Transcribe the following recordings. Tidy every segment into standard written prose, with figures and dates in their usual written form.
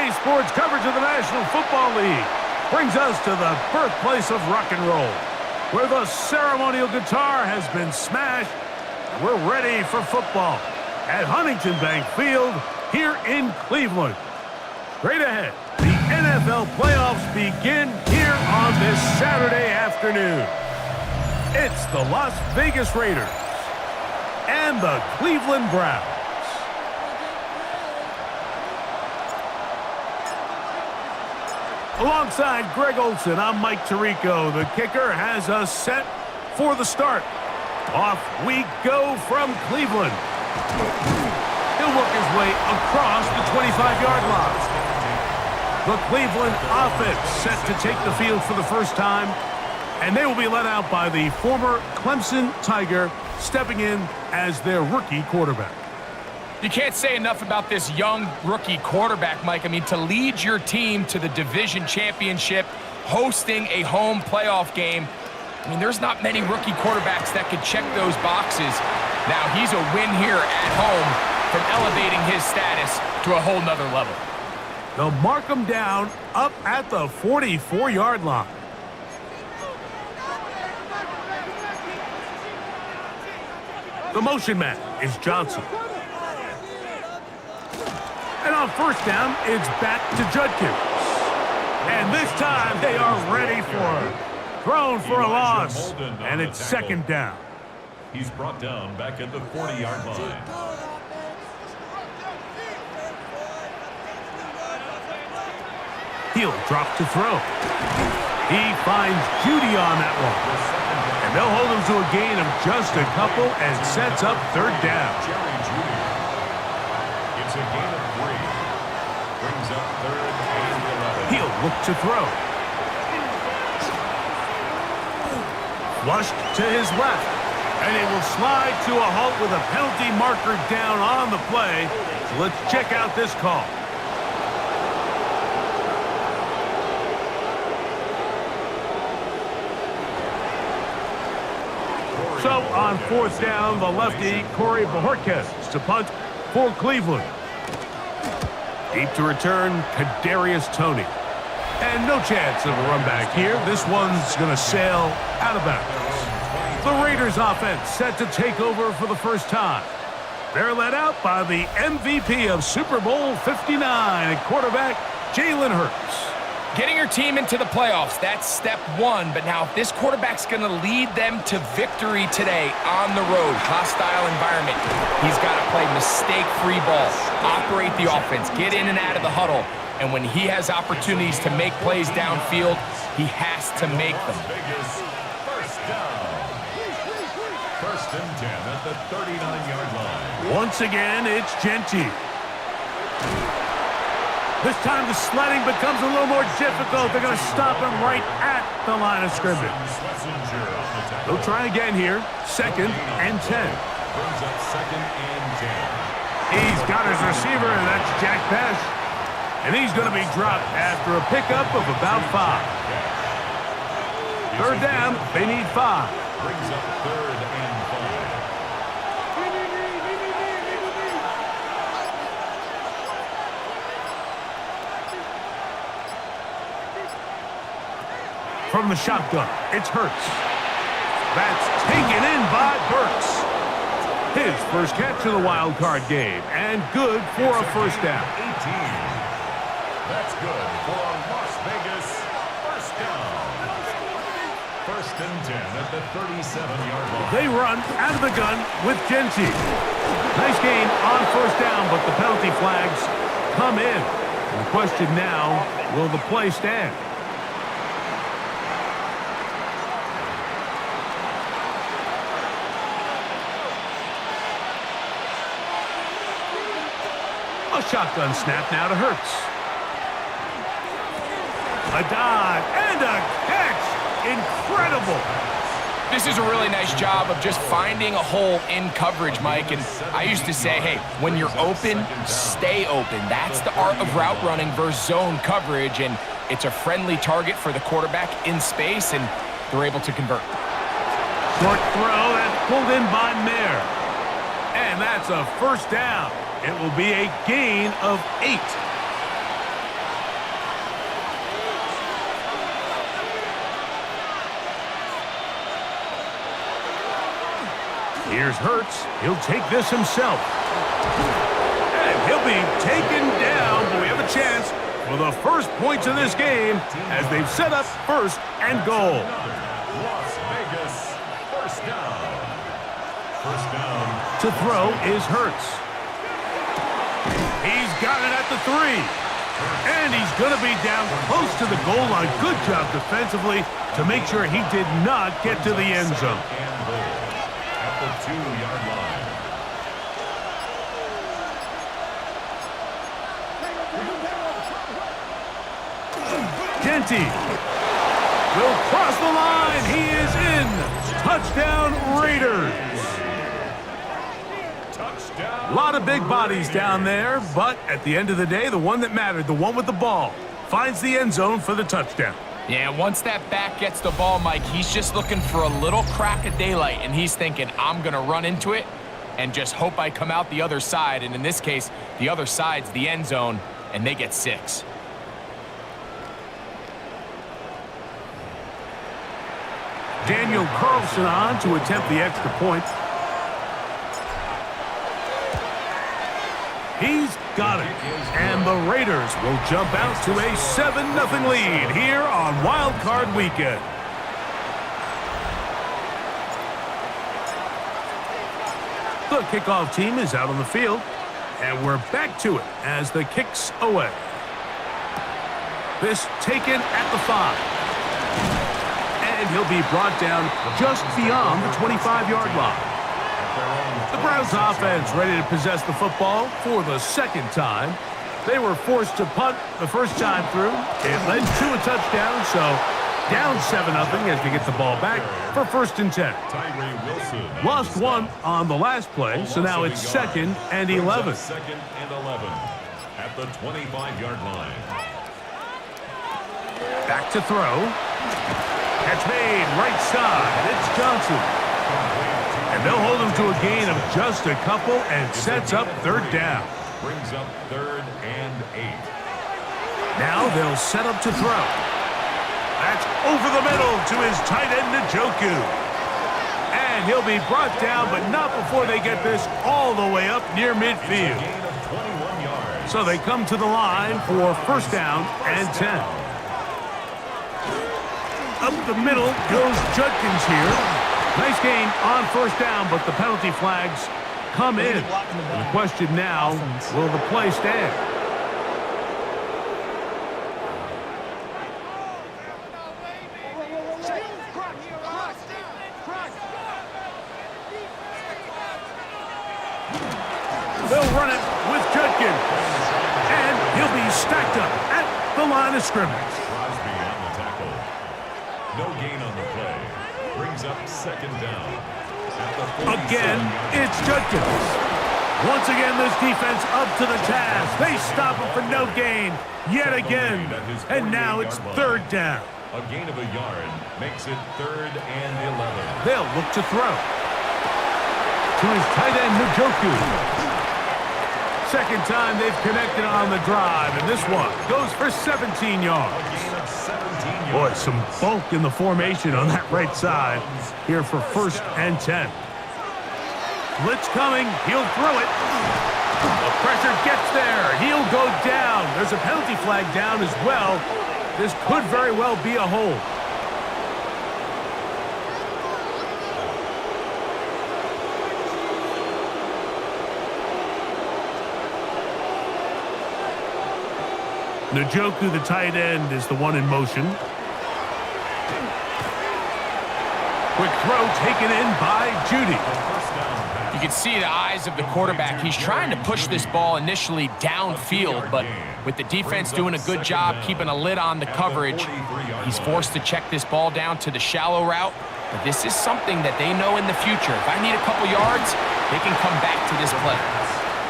Today's sports coverage of the National Football League brings us to the birthplace of rock and roll, where the ceremonial guitar has been smashed, and we're ready for football at Huntington Bank Field here in Cleveland. Straight ahead, the NFL playoffs begin here on this Saturday afternoon. It's the Las Vegas Raiders and the Cleveland Browns. Alongside Greg Olson, I'm Mike Tirico. The kicker has us set for the start. Off we go from Cleveland. He'll work his way across the 25-yard line. The Cleveland offense set to take the field for the first time, and they will be led out by the former Clemson Tiger, stepping in as their rookie quarterback. You can't say enough about this young rookie quarterback, Mike. I mean, to lead your team to the division championship, hosting a home playoff game, I mean, there's not many rookie quarterbacks that could check those boxes. Now, he's a win here at home from elevating his status to a whole nother level. They'll mark him down up at the 44-yard line. The motion man is Johnson. And on first down, it's back to Judkins. And this time, they are ready for it. Thrown for a loss, and it's second down. He's brought down back at the 40-yard line. He'll drop to throw. He finds Judy on that one. And they'll hold him to a gain of just a couple and sets up third down. It's a gain of 3. Brings up third and 11. He'll look to throw. Flushed to his left. And it will slide to a halt with a penalty marker down on the play. So let's check out this call. So on fourth down, the lefty, Corey Bojorquez to punt for Cleveland. Deep to return, Kadarius Toney. And no chance of a run back here. This one's going to sail out of bounds. The Raiders offense set to take over for the first time. They're led out by the MVP of Super Bowl 59 at quarterback, Jalen Hurts. Getting your team into the playoffs, that's step one. But now if this quarterback's going to lead them to victory today on the road, hostile environment, he's got to play mistake-free ball, operate the offense, get in and out of the huddle. And when he has opportunities to make plays downfield, he has to make them. First down. First and 10 at the 39-yard line. Once again, it's Genty. This time the sledding becomes a little more difficult. They're going to stop him right at the line of scrimmage. They'll try again here. Second and 10. Brings up second and 10. He's got his receiver, and that's Jack Pesh. And he's going to be dropped after a pickup of about 5. Third down, they need 5. Brings up third and 5. From the shotgun, it's Hurts. That's taken in by Burks. His first catch of the wild card game, and good for a first down. 18. That's good for a Las Vegas first down. First and 10 at the 37-yard line. They run out of the gun with Genty. Nice gain on first down, but the penalty flags come in. And the question now, will the play stand? A shotgun snap now to Hurts. A dive and a catch. Incredible. This is a really nice job of just finding a hole in coverage, Mike. And I used to say, hey, when you're open, stay open. That's the art of route running versus zone coverage. And it's a friendly target for the quarterback in space, and they're able to convert. Short throw, that's pulled in by Mayer. And that's a first down. It will be a gain of 8. Here's Hurts. He'll take this himself. And he'll be taken down, but we have a chance for the first points of this game as they've set up first and goal. Las Vegas, first down. First down. To throw is Hurts. He's got it at the 3. And he's going to be down close to the goal line. Good job defensively to make sure he did not get to the end zone. And goal at the 2-yard line. Genty will cross the line. He is in. Touchdown, Raiders. A lot of big bodies down there, but at the end of the day, the one that mattered, the one with the ball, finds the end zone for the touchdown. Yeah, once that back gets the ball, Mike, he's just looking for a little crack of daylight, and he's thinking, I'm going to run into it and just hope I come out the other side. And in this case, the other side's the end zone, and they get 6. Daniel Carlson on to attempt the extra point. He's got it. And the Raiders will jump out to a 7-0 lead here on Wild Card Weekend. The kickoff team is out on the field. And we're back to it as the kick's away. This taken at the 5. And he'll be brought down just beyond the 25-yard line. The Browns offense ready to possess the football for the second time. They were forced to punt the first time through. It led to a touchdown, so down 7-0 as they get the ball back for 1st and 10. Lost one on the last play, so now it's 2nd and 11. 2nd and 11 at the 25-yard line. Back to throw. Catch made right side. It's Johnson. And they'll hold him to a gain of just a couple and sets up 3rd down. Brings up 3rd and 8. Now they'll set up to throw. That's over the middle to his tight end, Njoku. And he'll be brought down, but not before they get this all the way up near midfield. Gain of 21 yards. So they come to the line for 1st down and 10. Up the middle goes Judkins here. Nice gain on 1st down, but the penalty flags come in. The question now, will the play stand? They'll run it with Judkins. And he'll be stacked up at the line of scrimmage. Crosby on the tackle. No gain on the play. Brings up 2nd down. Again, it's Judkins. Once again, this defense up to the task. They stop him for no gain yet again. And now it's 3rd down. A gain of a yard makes it 3rd and 11. They'll look to throw. To his tight end, Njoku. 2nd time they've connected on the drive, and this one goes for 17 yards. Boy, some bulk in the formation on that right side here for 1st and 10. Blitz coming. He'll throw it. The pressure gets there. He'll go down. There's a penalty flag down as well. This could very well be a hold. Njoku, the tight end, is the one in motion. Quick throw taken in by Judy. You can see the eyes of the quarterback. He's trying to push this ball initially downfield, but with the defense doing a good job keeping a lid on the coverage, he's forced to check this ball down to the shallow route. But this is something that they know in the future. If I need a couple yards, they can come back to this play.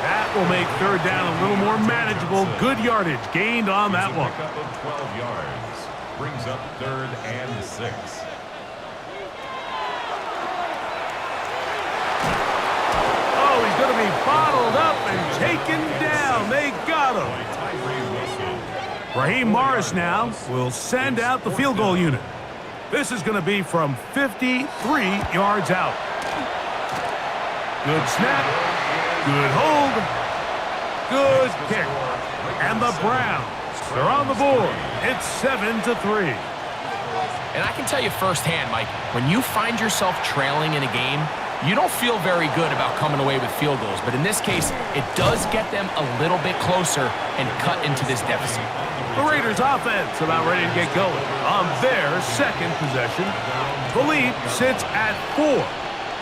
That will make 3rd down a little more manageable. Good yardage gained on that one. Pickup of 12 yards. Brings up 3rd and 6. Oh, he's going to be bottled up and taken down. They got him. Raheem Morris now will send out the field goal unit. This is going to be from 53 yards out. Good snap. Good hold. Good kick. And the Browns, they're on the board. It's 7-3. And I can tell you firsthand, Mike, when you find yourself trailing in a game, you don't feel very good about coming away with field goals. But in this case, it does get them a little bit closer and cut into this deficit. The Raiders offense about ready to get going on their second possession. The lead sits at 4.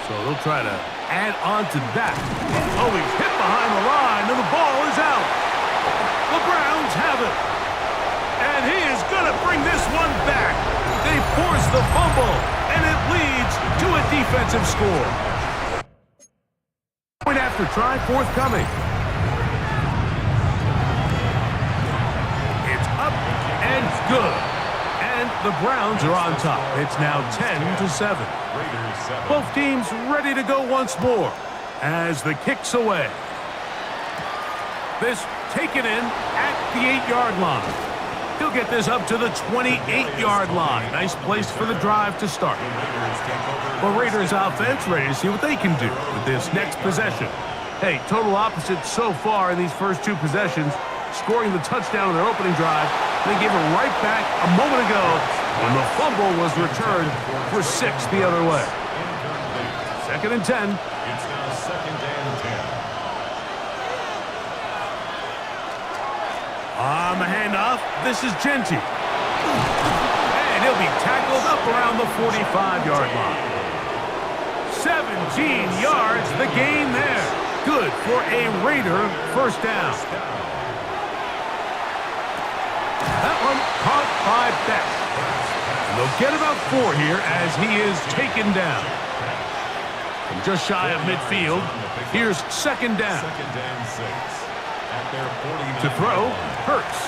So they'll try to add on to that. Oh, he's hit behind the line, and the ball is out. The Browns have it. And he is going to bring this one back. They force the fumble, and it leads to a defensive score. Point after try forthcoming. It's up and good. And the Browns are on top. It's now 10-7. Both teams ready to go once more as the kick's away. This taken in at the 8-yard line. He'll get this up to the 28-yard line. Nice place for the drive to start. The Raiders offense ready to see what they can do with this next possession. Hey, total opposite so far in these first two possessions, scoring the touchdown on their opening drive. They gave it right back a moment ago when the fumble was returned for 6 the other way. 2nd and 10. It's now 2nd and 10. On the handoff, this is Genty. And he'll be tackled up around the 45-yard line. 17 yards, the gain there. Good for a Raider first down. That one caught by Beck. And they'll get about 4 here as he is taken down. From just shy of midfield, here's 2nd down. 2nd and 6. To throw, Hurts.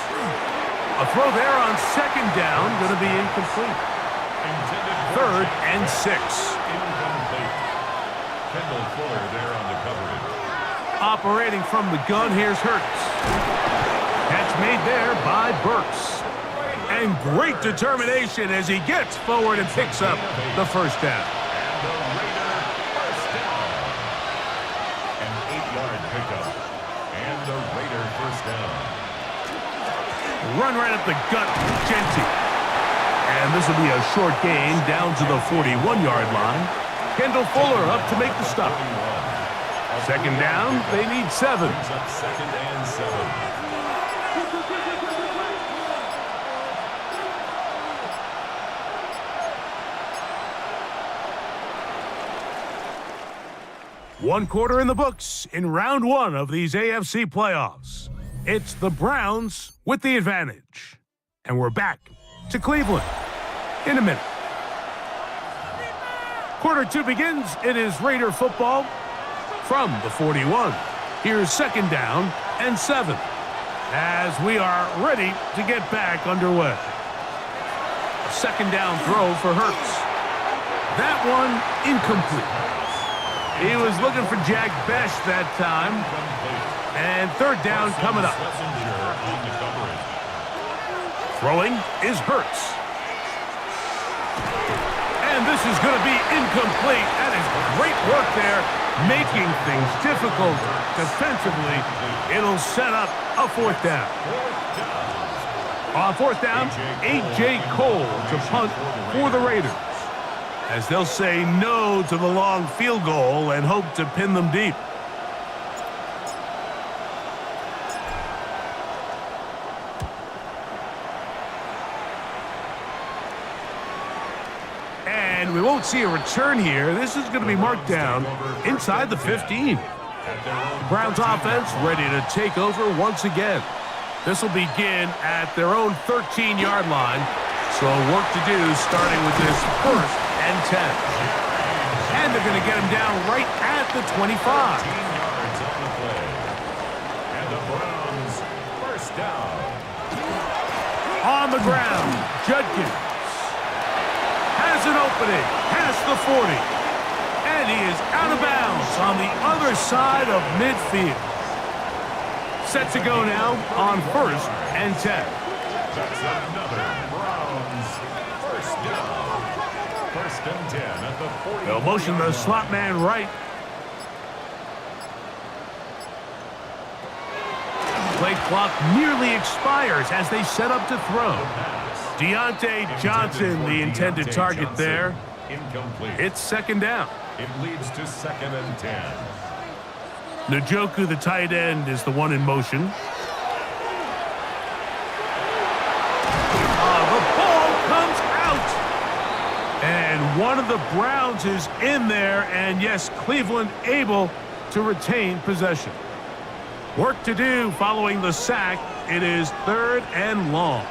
A throw there on 2nd down, going to be incomplete. 3rd and 6. Incomplete. Kendall Fuller there on the coverage. Operating from the gun, here's Hurts. Catch made there by Burks. And great determination as he gets forward and picks up the first down. And the Raider first down. An 8-yard pickup. And the Raider first down. Run right up the gut, Genty. And this will be a short gain down to the 41-yard line. Kendall Fuller up to make the stop. 2nd down, they need 7. Brings up 2nd and 7. One quarter in the books in round 1 of these AFC playoffs. It's the Browns with the advantage. And we're back to Cleveland in a minute. Quarter 2 begins. It is Raider football from the 41. Here's 2nd down and 7 as we are ready to get back underway. A 2nd down throw for Hurts. That one incomplete. He was looking for Jack Best that time. And 3rd down coming up. Throwing is Hurts. And this is going to be incomplete. That is great work there, making things difficult defensively. It'll set up a 4th down. On 4th down, A.J. Cole to punt for the Raiders, as they'll say no to the long field goal and hope to pin them deep. And we won't see a return here. This is going to be marked down inside the 15. The Browns offense ready to take over once again. This will begin at their own 13-yard line. So work to do starting with this 1st and 10. And they're going to get him down right at the 25. 15 yards on the play. And the Browns first down. On the ground, Judkins has an opening past the 40. And he is out of bounds on the other side of midfield. Set to go now on 1st and 10. That's another Browns first down. 1st and 10 at the 40. They'll motion the slot man right. play clock nearly expires as they set up to throw. Deontay Johnson, the intended target there. Incomplete. It's second down. It leads to 2nd and 10. Njoku, the tight end, is the one in motion. The ball comes out. And one of the Browns is in there. And yes, Cleveland able to retain possession. Work to do following the sack. It is 3rd and long.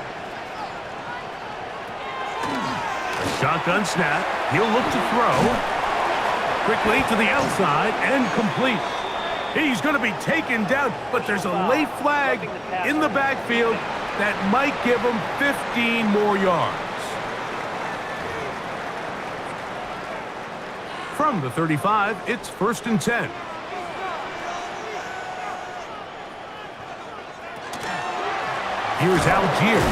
A shotgun snap. He'll look to throw. Quickly to the outside and complete. He's going to be taken down, but there's a late flag in the backfield that might give him 15 more yards. From the 35, it's 1st and 10. Here's Algier.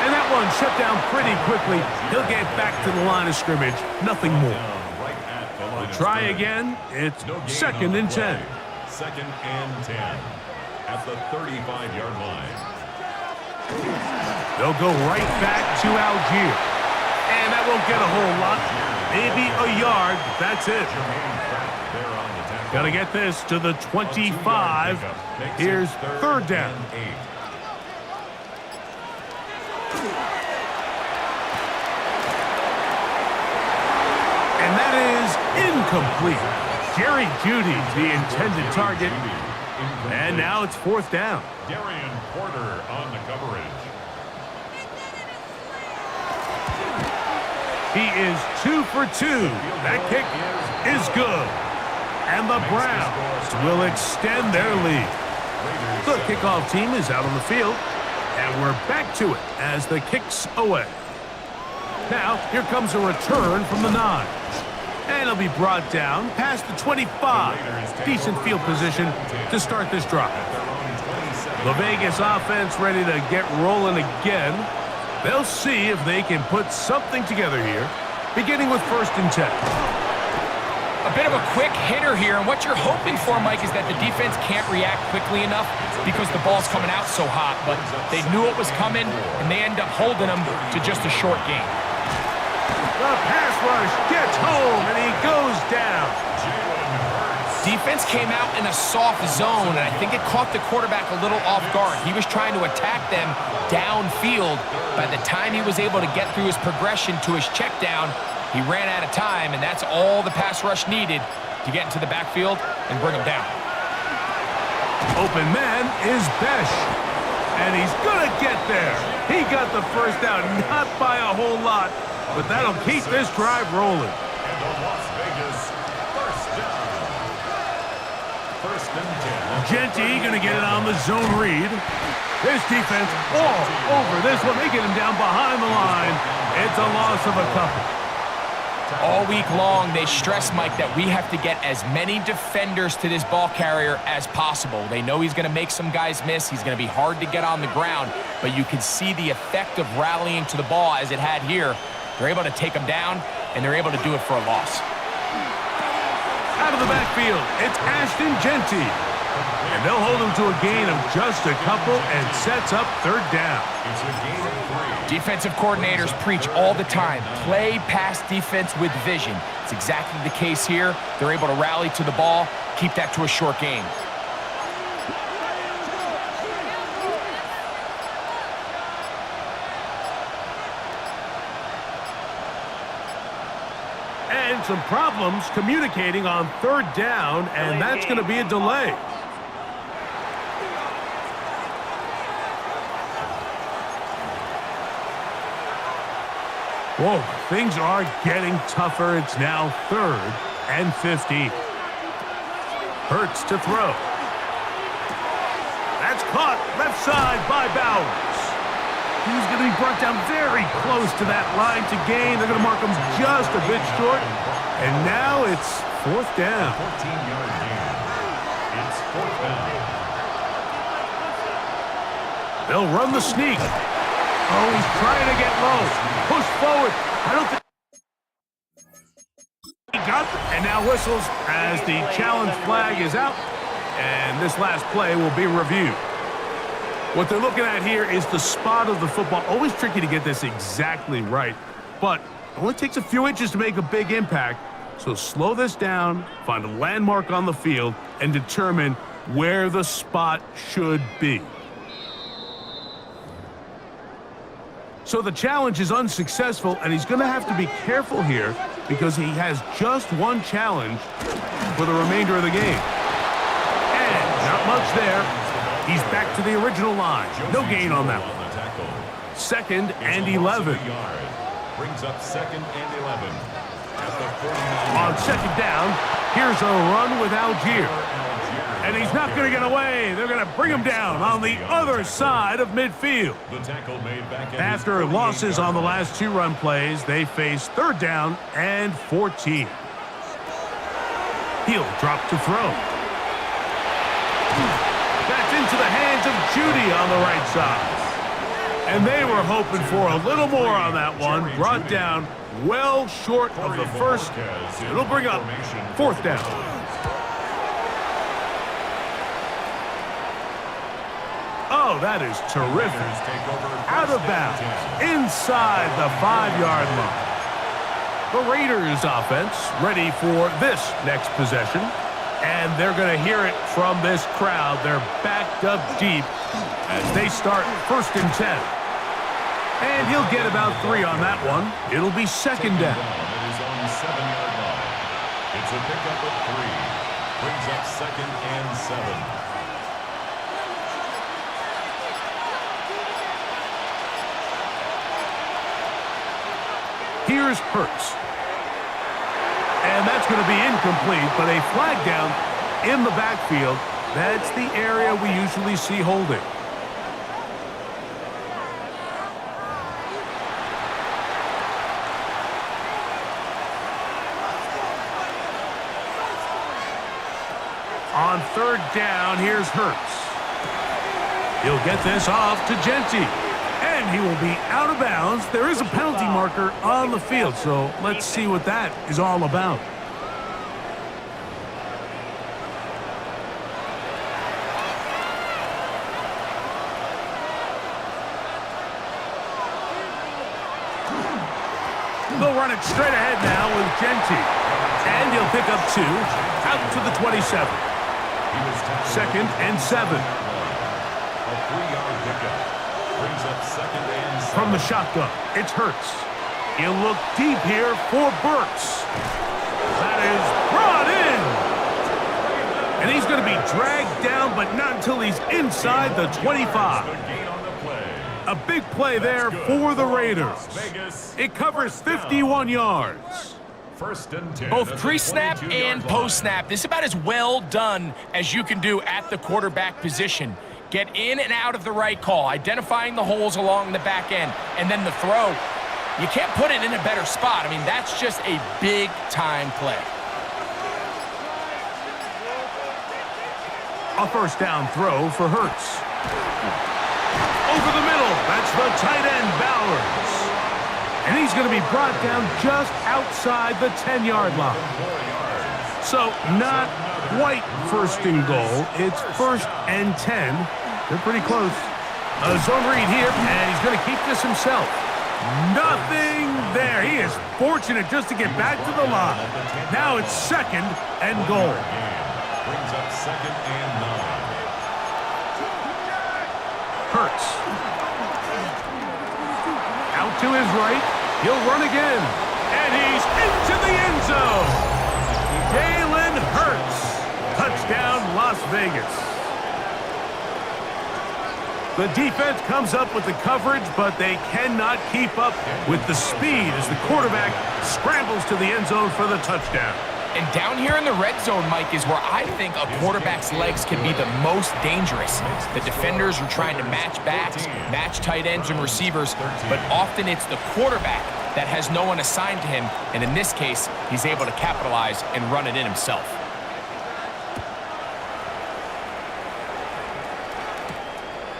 And that one shut down pretty quickly. He'll get back to the line of scrimmage. Nothing more. We'll try again. It's 2nd and 10. 2nd and 10 at the 35-yard line. They'll go right back to Algier. And that won't get a whole lot. Maybe a yard. That's it. Got to get this to the 25. Here's 3rd down. And that is incomplete. Jerry Jeudy, the intended target. And now it's 4th down. Darian Porter on the coverage. He is 2 for 2. That kick is good. And the Browns will extend their lead. The kickoff team is out on the field. And we're back to it as the kick's away. Now, here comes a return from the 9. And it'll be brought down past the 25. Decent field position to start this drive. The Vegas offense ready to get rolling again. They'll see if they can put something together here, beginning with 1st and 10. A bit of a quick hitter here, and what you're hoping for, Mike, is that the defense can't react quickly enough because the ball's coming out so hot, but they knew it was coming, and they end up holding them to just a short game. The pass rush gets home, and he goes down. Defense came out in a soft zone, and I think it caught the quarterback a little off guard. He was trying to attack them downfield. By the time he was able to get through his progression to his check down, he ran out of time, and that's all the pass rush needed to get into the backfield and bring him down. Open man is Besh, and he's going to get there. He got the 1st down, not by a whole lot, but that'll keep this drive rolling. And the Las Vegas 1st down. 1st and 10. Genty going to get it on the zone read. This defense all over this one. They get him down behind the line. It's a loss of a couple. All week long, they stress, Mike, that we have to get as many defenders to this ball carrier as possible. They know he's going to make some guys miss. He's going to be hard to get on the ground, but you can see the effect of rallying to the ball as it had here. They're able to take him down, and they're able to do it for a loss. Out of the backfield, it's Ashton Genty. And they'll hold him to a gain of just a couple and sets up 3rd down. It's a gain of 3. Defensive coordinators preach all the time, play pass defense with vision. It's exactly the case here. They're able to rally to the ball, keep that to a short game. And some problems communicating on 3rd down, and that's going to be a delay. Whoa, things are getting tougher. It's now 3rd and 15. Hurts to throw. That's caught left side by Bowers. He's going to be brought down very close to that line to gain. They're going to mark him just a bit short. And now it's 4th down. 14-yard gain. It's 4th down. They'll run the sneak. Oh, he's trying to get low. Push forward. I don't think he got it. And now whistles as the challenge flag is out. And this last play will be reviewed. What they're looking at here is the spot of the football. Always tricky to get this exactly right, but it only takes a few inches to make a big impact. So slow this down, find a landmark on the field, and determine where the spot should be. So the challenge is unsuccessful, and he's going to have to be careful here because he has just one challenge for the remainder of the game. And not much there. He's back to the original line. No gain on that one. 2nd and 11. Brings up 2nd and 11. On 2nd down, here's a run with Algier. And he's not going to get away. They're going to bring him down on the other side of midfield. After losses on the last 2 run plays, they face 3rd down and 14. He'll drop to throw. That's into the hands of Judy on the right side. And they were hoping for a little more on that one. Brought down well short of the first. It'll bring up 4th down. Oh, that is terrific. Out of bounds. Inside the 5-yard line. The Raiders offense ready for this next possession. And they're going to hear it from this crowd. They're backed up deep as they start 1st and 10. And he'll get about 3 on that one. It'll be 2nd down. It is on the 7-yard line. It's a pickup of 3. Brings up 2nd and 7. Here's Hurts. And that's going to be incomplete, but a flag down in the backfield. That's the area we usually see holding. On 3rd down, here's Hurts. He'll get this off to Genty. And he will be out of bounds. There is a penalty marker on the field, so let's see what that is all about. They'll run it straight ahead now with Genty. And he'll pick up 2 out to the 27. 2nd and 7. A 3-yard pickup. Brings up 2nd and 7. From the shotgun, it's Hurts. He'll look deep here for Burks. That is brought in. And he's going to be dragged down, but not until he's inside the 25. A big play there for the Raiders. It covers 51 yards. 1st and 10. Both pre-snap and post-snap. This is about as well done as you can do at the quarterback position. Get in and out of the right call, identifying the holes along the back end, and then the throw. You can't put it in a better spot. I mean, that's just a big-time play. A 1st down throw for Hurts. Over the middle, that's the tight end, Bowers. And he's going to be brought down just outside the 10-yard line. So not quite 1st and goal. It's 1st and 10. They're pretty close. A zone read here, and he's going to keep this himself. Nothing there. He is fortunate just to get back to the line. Now it's 2nd and goal. Brings up 2nd and 9. Hurts. Out to his right. He'll run again. And he's into the end zone. Jalen Hurts. Touchdown, Las Vegas. The defense comes up with the coverage, but they cannot keep up with the speed as the quarterback scrambles to the end zone for the touchdown. And down here in the red zone, Mike, is where I think a quarterback's legs can be the most dangerous. The defenders are trying to match backs, match tight ends and receivers, but often it's the quarterback that has no one assigned to him, and in this case, he's able to capitalize and run it in himself.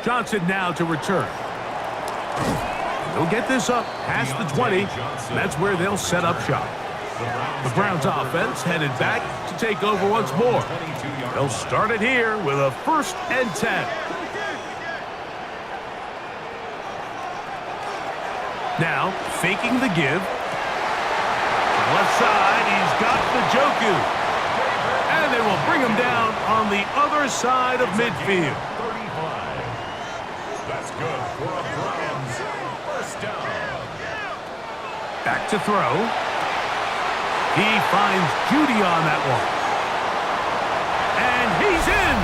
Johnson now to return. They'll get this up past the 20, and that's where they'll set up shop. The Browns offense headed back to take over once more. They'll start it here with a 1st and 10. Now, faking the give. Left side, he's got Njoku. And they will bring him down on the other side of midfield. 35. That's good for a Browns first down. Back to throw. He finds Judy on that one. And he's in.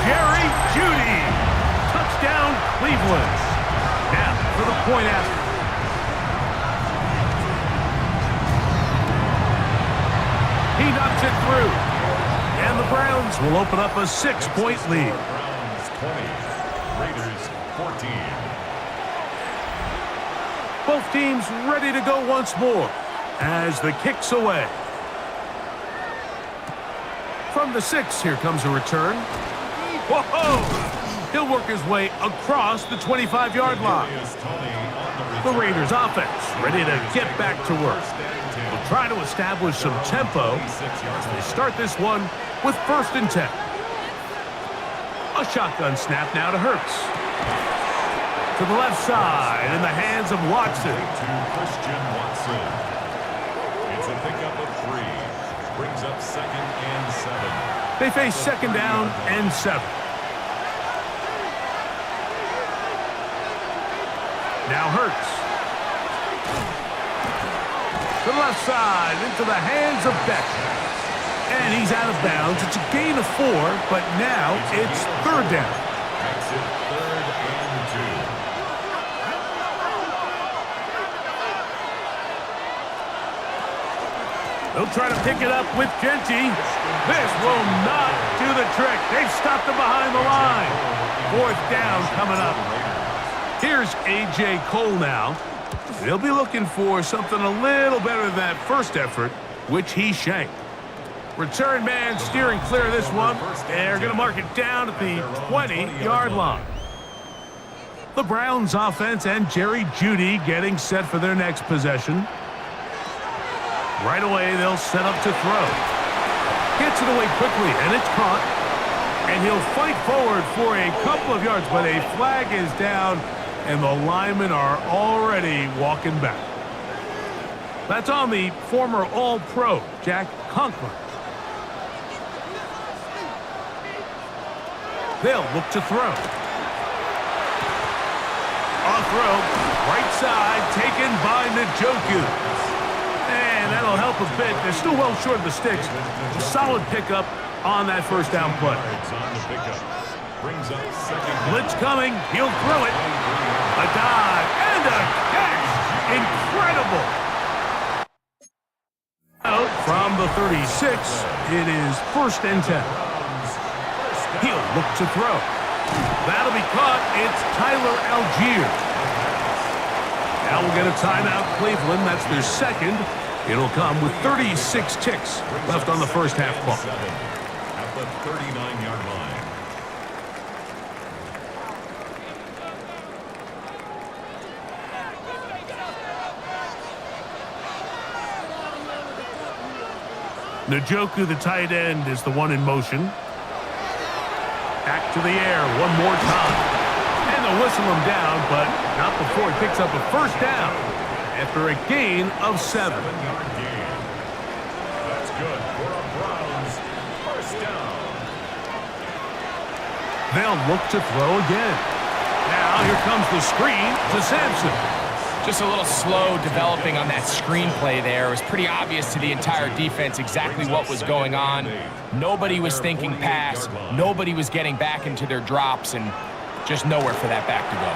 Jerry Judy. Touchdown, Cleveland. Now for the point after. He knocks it through. And the Browns will open up a 6-point lead. Browns 20, Raiders 14. Both teams ready to go once more as the kick's away. From the 6, here comes a return. Whoa! He'll work his way across the 25-yard line. The Raiders offense ready to get back to work. They'll try to establish some tempo as they start this one with 1st and 10. A shotgun snap now to Hurts. To the left side in the hands of Watson. To Christian Watson. It's a pickup of 3. Brings up 2nd and 7. They face 2nd down and 7. Now Hurts. To the left side into the hands of Beck. And he's out of bounds. It's a gain of 4, but now it's 3rd down. Makes it 3rd and 2. They'll try to pick it up with Genty. This will not do the trick. They've stopped him behind the line. 4th down coming up. Here's A.J. Cole now. They'll be looking for something a little better than that first effort, which he shanked. Return man steering clear of this one. They're going to mark it down at the 20-yard line. The Browns offense and Jerry Judy getting set for their next possession. Right away, they'll set up to throw. Gets it away quickly, and it's caught. And he'll fight forward for a couple of yards, but a flag is down, and the linemen are already walking back. That's on the former All-Pro, Jack Conklin. They'll look to throw. On throw, right side, taken by Njoku. And that'll help a bit. They're still well short of the sticks. A solid pickup on that first down play. Blitz coming. He'll throw it. A dive and a catch. Incredible. Out from the 36, it is 1st and 10. He'll look to throw. That'll be caught. It's Tyler Algier. Now we'll get a timeout, Cleveland. That's their 2nd. It'll come with 36 ticks left on the first half clock. At the 39-yard line. Njoku, the tight end, is the one in motion. Back to the air one more time. And they'll whistle him down, but not before he picks up a 1st down after a gain of 7. 7-yard gain. That's good for a Browns first down. They'll look to throw again. Now here comes the screen to Sampson. Just a little slow developing on that screenplay there. It was pretty obvious to the entire defense exactly what was going on. Nobody was thinking pass. Nobody was getting back into their drops, and just nowhere for that back to go.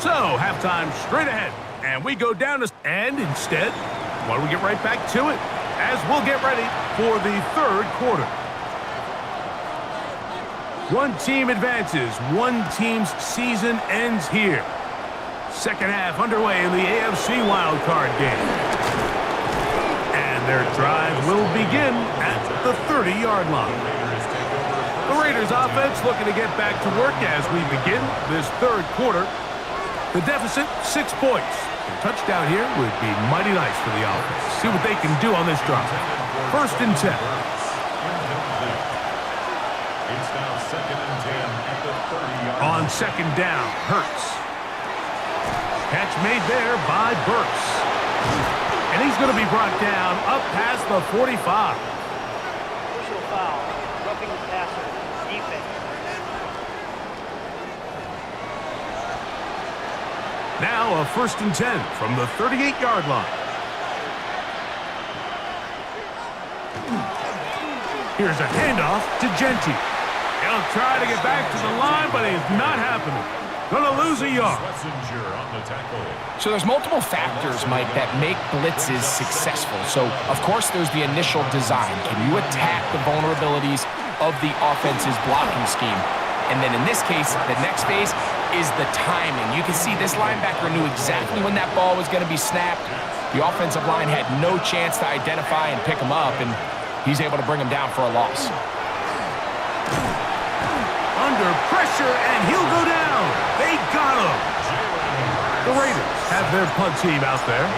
So, halftime straight ahead, and we go down to... And instead, why don't we get right back to it, as we'll get ready for the 3rd quarter. One team advances. One team's season ends here. 2nd half underway in the AFC wildcard game. And their drive will begin at the 30-yard line. The Raiders offense looking to get back to work as we begin this 3rd quarter. The deficit, 6 points. A touchdown here would be mighty nice for the offense. See what they can do on this drive. 1st and 10. It's now 2nd and 10 at the 30-yard line. On 2nd down, Hurts. Catch made there by Burks. And he's going to be brought down up past the 45. Personal foul, roughing the passer, defense. Now a 1st and 10 from the 38-yard line. Here's a handoff to Genty. He'll try to get back to the line, but it's not happening. Gonna lose a yard. So there's multiple factors, Mike, that make blitzes successful. So, of course, there's the initial design. Can you attack the vulnerabilities of the offense's blocking scheme? And then in this case, the next phase is the timing. You can see this linebacker knew exactly when that ball was going to be snapped. The offensive line had no chance to identify and pick him up, and he's able to bring him down for a loss. Under pressure, and he'll go down. They got him. The Raiders have their punt team out there.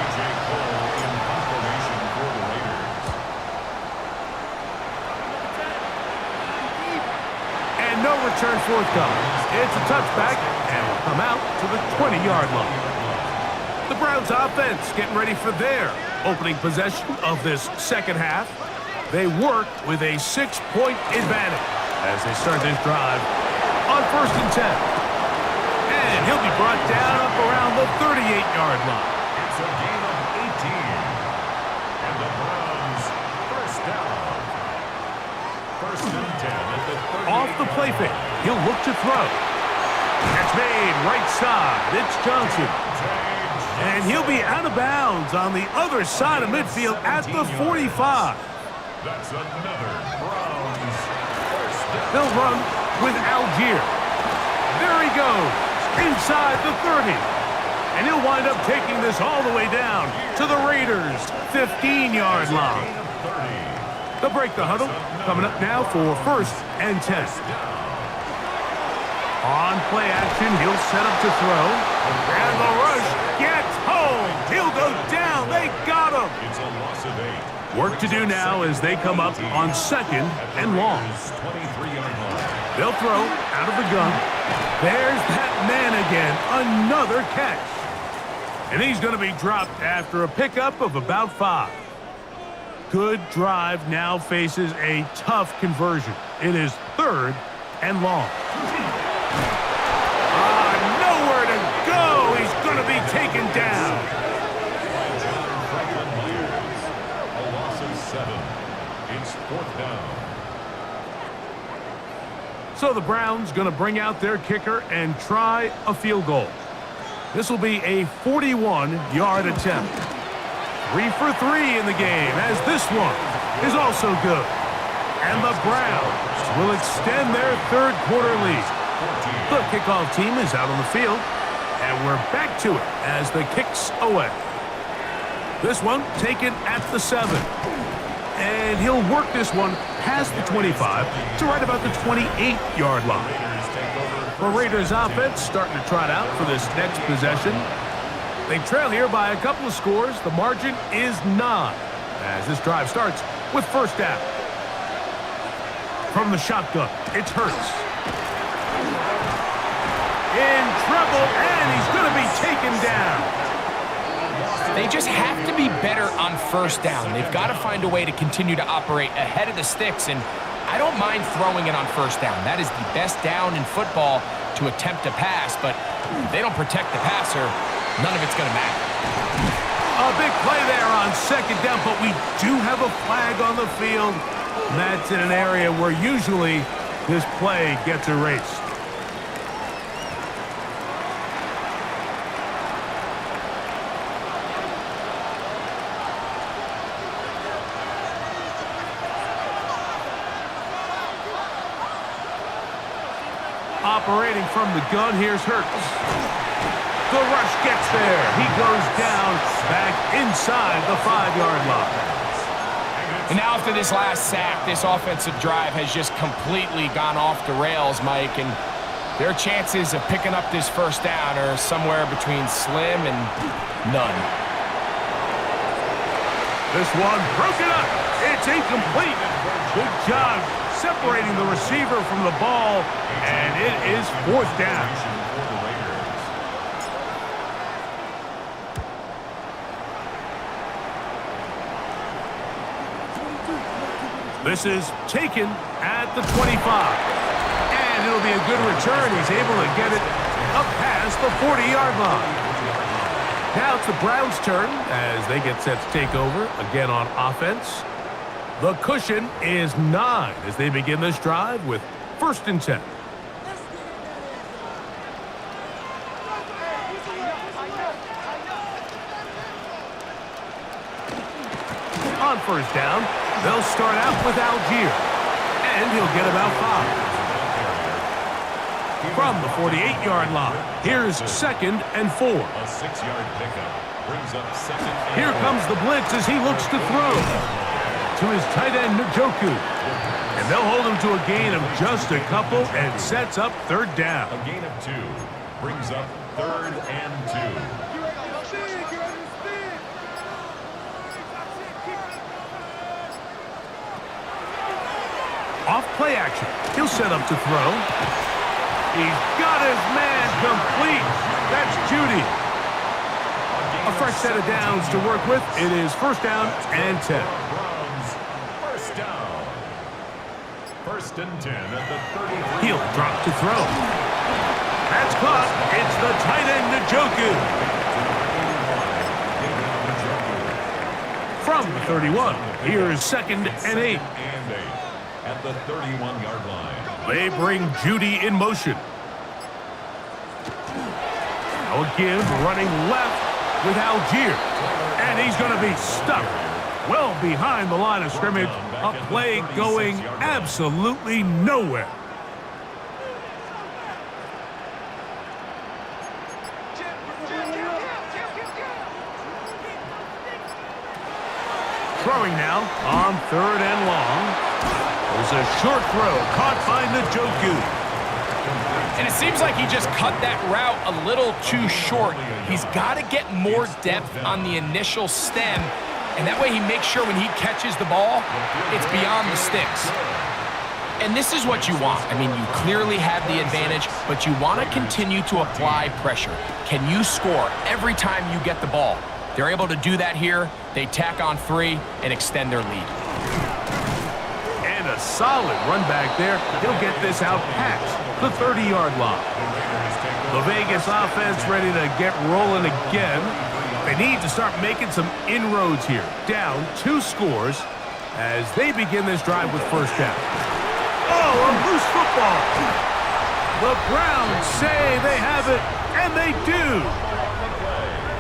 And no return forthcoming. It's a touchback, and will come out to the 20-yard line. The Browns offense getting ready for their opening possession of this second half. They work with a 6-point advantage as they start this drive on 1st and 10. And he'll be brought down up around the 38-yard line. It's a gain of 18. And the Browns first down. 1st and 10 at the 38. Off the play fake, he'll look to throw. Catch made right side. It's Johnson. And he'll be out of bounds on the other side of midfield at the 45. That's another Browns first down. They'll run with Algier. There he goes, inside the 30. And he'll wind up taking this all the way down to the Raiders' 15-yard line. They'll break the huddle, coming up now for 1st and 10. On play action, he'll set up to throw. And the rush gets home. He'll go down. They got him. It's a loss of 8. Work to do now as they come up on 2nd and long. 23-yard line. They'll throw out of the gun. There's that man again. Another catch. And he's going to be dropped after a pickup of about 5. Good drive now faces a tough conversion. It is 3rd and long. Nowhere to go. He's going to be taken down. A loss of 7. It's 4th down. So the Browns going to bring out their kicker and try a field goal. This will be a 41-yard attempt. 3 for 3 in the game, as this one is also good. And the Browns will extend their 3rd quarter lead. The kickoff team is out on the field, and we're back to it as the kick's away. This one taken at the 7. And he'll work this one past the 25 to right about the 28-yard line. The Raiders offense starting to trot out for this next possession. They trail here by a couple of scores. The margin is 9 as this drive starts with 1st down. From the shotgun, it's Hurts. In trouble, and he's going to be taken down. They just have to be better on 1st down. They've got to find a way to continue to operate ahead of the sticks, and I don't mind throwing it on 1st down. That is the best down in football to attempt a pass, but if they don't protect the passer, none of it's going to matter. A big play there on 2nd down, but we do have a flag on the field. And that's in an area where usually this play gets erased. Operating from the gun, here's Hurts. The rush gets there. He goes down back inside the 5-yard line. And now after this last sack, this offensive drive has just completely gone off the rails, Mike. And Their chances of picking up this first down are somewhere between slim and none. This one broken up. It's incomplete. Good job separating the receiver from the ball, and it is fourth down. This is taken at the 25. And it'll be a good return. He's able to get it up past the 40-yard line. Now it's the Browns' turn as they get set to take over again on offense. The cushion is 9 as they begin this drive with 1st and 10. On 1st down, they'll start out with Algier, and he'll get about 5. From the 48-yard line, here's 2nd and 4. A 6-yard pickup brings up 2nd and 4. Here comes the blitz as he looks to throw to his tight end, Njoku. And they'll hold him to a gain of just a couple and sets up 3rd down. A gain of 2 brings up 3rd and 2. Off play action. He'll set up to throw. He's got his man complete. That's Judy. A fresh set of downs to work with. It is 1st down and 10. Browns, 1st down. 1st and 10 at the 33. He'll drop to throw. That's caught. It's the tight end, Njoku. From the 31, here's 2nd and 8. At the 31-yard line. They bring Judy in motion. Now again, running left with Algier. And he's going to be stuck well behind the line of scrimmage. A play going absolutely nowhere. Throwing now on 3rd and long. There's a short throw caught by Njoku. And it seems like he just cut that route a little too short. He's got to get more depth on the initial stem, and that way he makes sure when he catches the ball, it's beyond the sticks. And this is what you want. I mean, you clearly have the advantage, but you want to continue to apply pressure. Can you score every time you get the ball? They're able to do that here. They tack on 3 and extend their lead. And a solid run back there. He'll get this out past the 30-yard line. The Vegas offense ready to get rolling again. They need to start making some inroads here. Down 2 scores as they begin this drive with 1st down. Oh, a loose football. The Browns say they have it, and they do.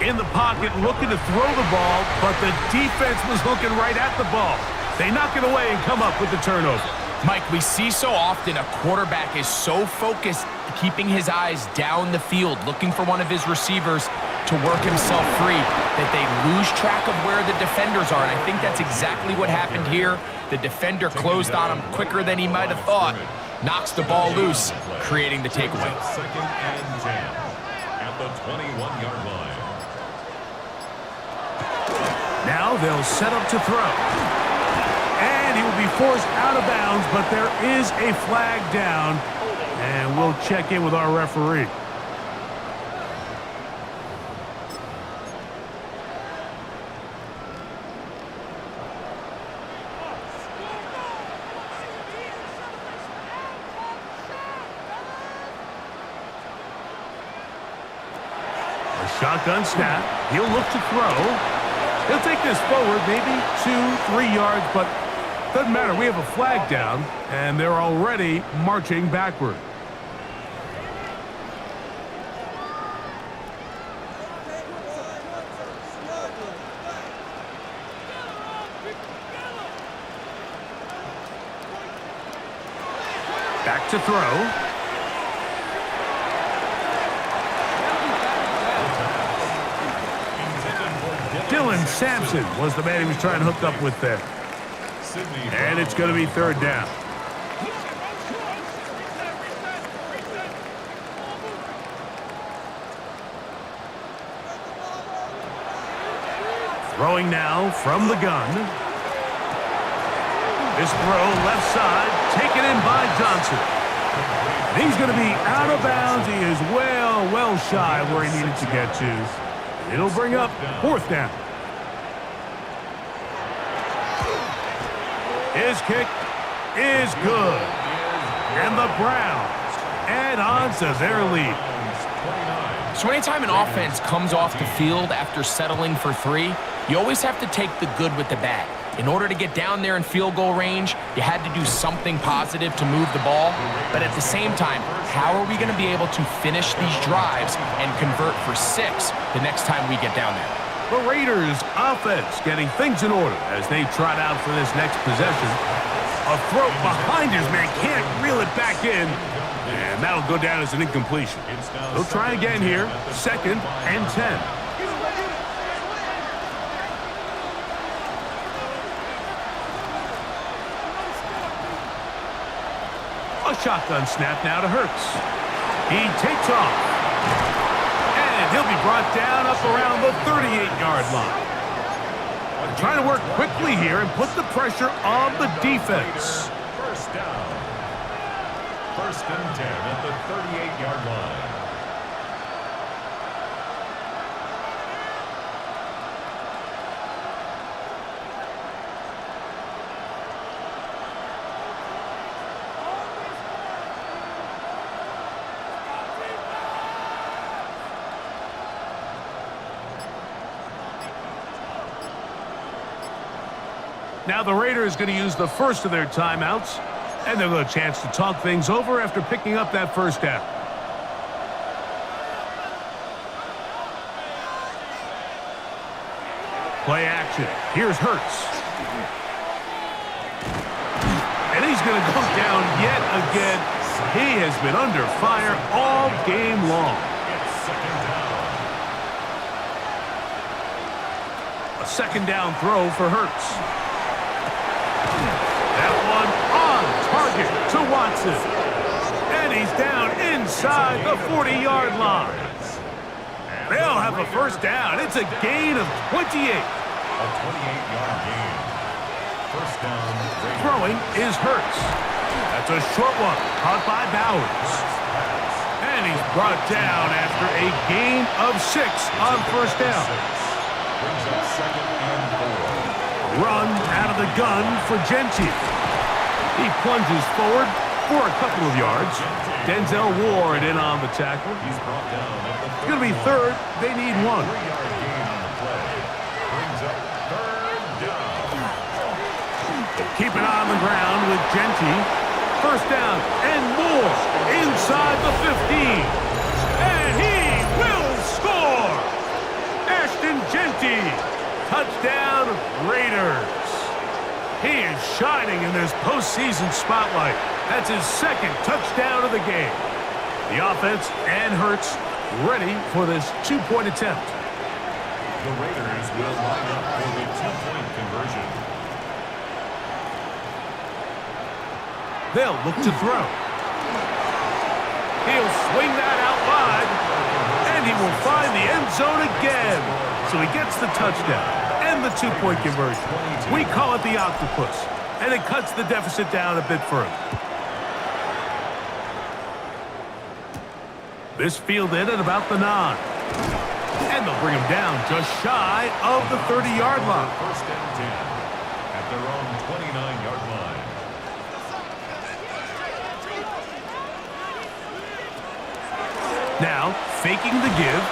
In the pocket, looking to throw the ball, but the defense was looking right at the ball. They knock it away and come up with the turnover. Mike, we see so often a quarterback is so focused, keeping his eyes down the field, looking for one of his receivers to work himself free, that they lose track of where the defenders are. And I think that's exactly what happened here. The defender closed on him quicker than he might have thought, knocks the ball loose, creating the takeaway. 2nd and 10 at the 21-yard line. Now they'll set up to throw. And he will be forced out of bounds, but there is a flag down. And we'll check in with our referee. A shotgun snap. He'll look to throw. He'll take this forward, maybe 2-3 yards, but doesn't matter. We have a flag down, and they're already marching backward. Back to throw. Dylan Sampson was the man he was trying to hook up with there. And it's going to be 3rd down. Throwing now from the gun. This throw left side, taken in by Johnson. And he's going to be out of bounds. He is well shy where he needed to get to. It'll bring up 4th down. His kick is good. And the Browns add on to their lead. So anytime an offense comes off the field after settling for 3, you always have to take the good with the bad. In order to get down there in field goal range, you had to do something positive to move the ball. But at the same time, how are we going to be able to finish these drives and convert for 6 the next time we get down there? The Raiders offense getting things in order as they trot out for this next possession. A throw behind his man, can't reel it back in. And that'll go down as an incompletion. They'll try again here, 2nd and 10. A shotgun snap now to Hurts. He takes off. And he'll be brought down up around the 38-yard line. They're trying to work quickly here and put the pressure on the defense. First down. 1st and 10 at the 38-yard line. Now the Raiders going to use the first of their timeouts, and they'll have a chance to talk things over after picking up that 1st down. Play action. Here's Hurts. And he's going to go down yet again. He has been under fire all game long. A 2nd down throw for Hurts. That one on target to Watson. And he's down inside the 40-yard line. They'll have a 1st down. It's a gain of 28. A 28-yard gain. 1st down. Throwing is Hurts. That's a short one, caught by Bowers. And he's brought down after a gain of 6 on 1st down. Brings up 2nd and 4. Run out of the gun for Gentry. He plunges forward for a couple of yards. Denzel Ward in on the tackle. He's brought down at the It's going to be 3rd. They need 1. 3-yard gain on the play. Brings up 3rd down. Keep it on the ground with Gentry. 1st down and more inside the 15. And he will score! Ashton Gentry. Touchdown, Raiders. He is shining in this postseason spotlight. That's his 2nd touchdown of the game. The offense and Hurts ready for this 2-point attempt. The Raiders will line up for the 2-point conversion. They'll look to throw. He'll swing that out wide, and he will find the end zone again. So he gets the touchdown and the 2-point conversion. We call it the octopus, and it cuts the deficit down a bit further. This fielded at about the 9. And they'll bring him down just shy of the 30-yard line. 1st and 10 at their own 29-yard line. Now, faking the give,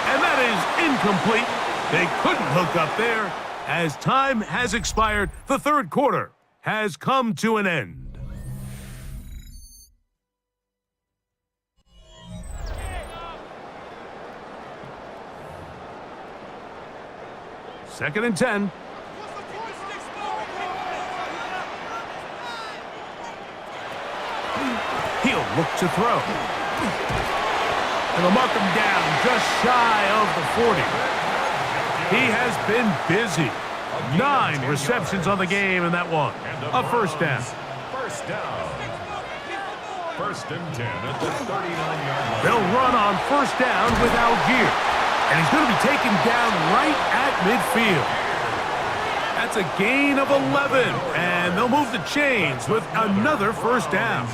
and that is incomplete. They couldn't hook up there. As time has expired, the 3rd quarter has come to an end. Second and 10. He'll look to throw. And they'll mark him down just shy of the 40. He has been busy. 9 receptions on the game in that one. A 1st down. 1st down. 1st and 10 at the 39-yard line. They'll run on 1st down with Algier. And he's going to be taken down right at midfield. That's a gain of 11, and they'll move the chains with another first down.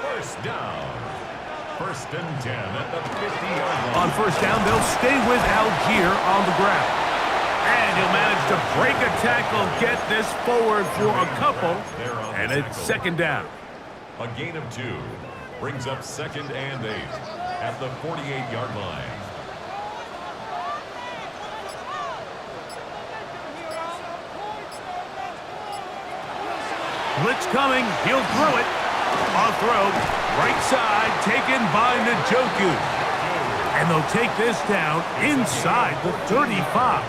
First down. First and 10 at the 50-yard line. On first down, they'll stay with Algier on the ground. And he'll manage to break a tackle, get this forward for a couple, and it's second down. A gain of 2 brings up second and 8 at the 48-yard line. Blitz coming. He'll throw it. Off throw. Right side taken by Njoku. And they'll take this down inside the 35.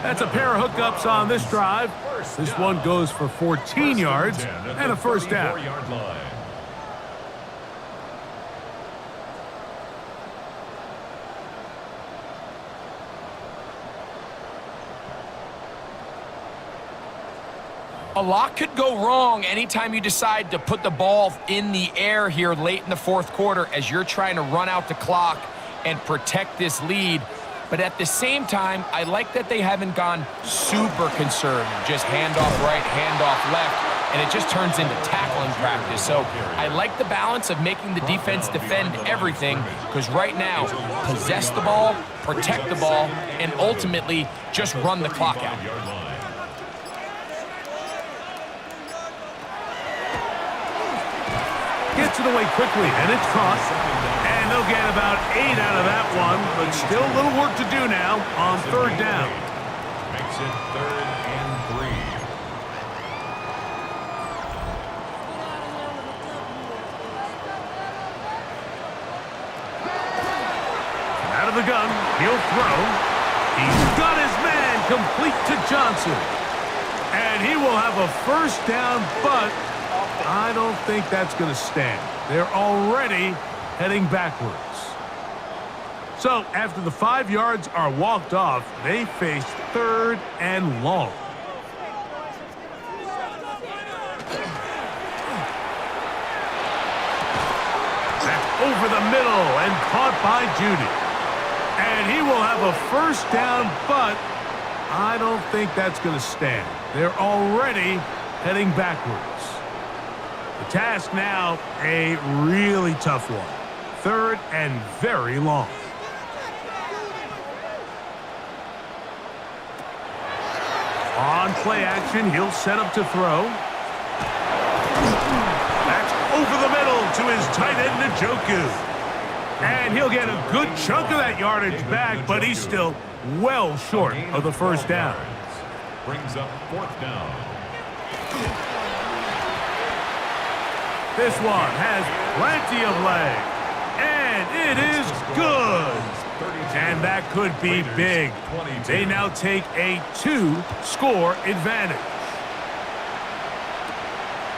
That's a pair of hookups on this drive. This one goes for 14 yards and a first down. A lot could go wrong anytime you decide to put the ball in the air here late in the fourth quarter as you're trying to run out the clock and protect this lead. But at the same time, I like that they haven't gone super conservative. Just handoff right, handoff left, and it just turns into tackling practice. So I like the balance of making the defense defend everything, because right now, possess the ball, protect the ball, and ultimately just run the clock out. Gets it away quickly, and it's caught. And they'll get about 8 out of that one, but still a little work to do now on third down. Makes it 3rd and 3. Out of the gun, he'll throw. He's got his man complete to Johnson. And he will have a first down, but I don't think that's going to stand. They're already heading backwards. So after the 5 yards are walked off, they face 3rd and long. That's over the middle and caught by Judy. And he will have a first down, but I don't think that's going to stand. They're already heading backwards. The task now, a really tough one. 3rd and very long. On play action, he'll set up to throw. That's over the middle to his tight end, Njoku. And he'll get a good chunk of that yardage back, but he's still well short of the first down. Brings up 4th down. This one has plenty of leg, and it is good. And that could be big. They now take a 2-score advantage.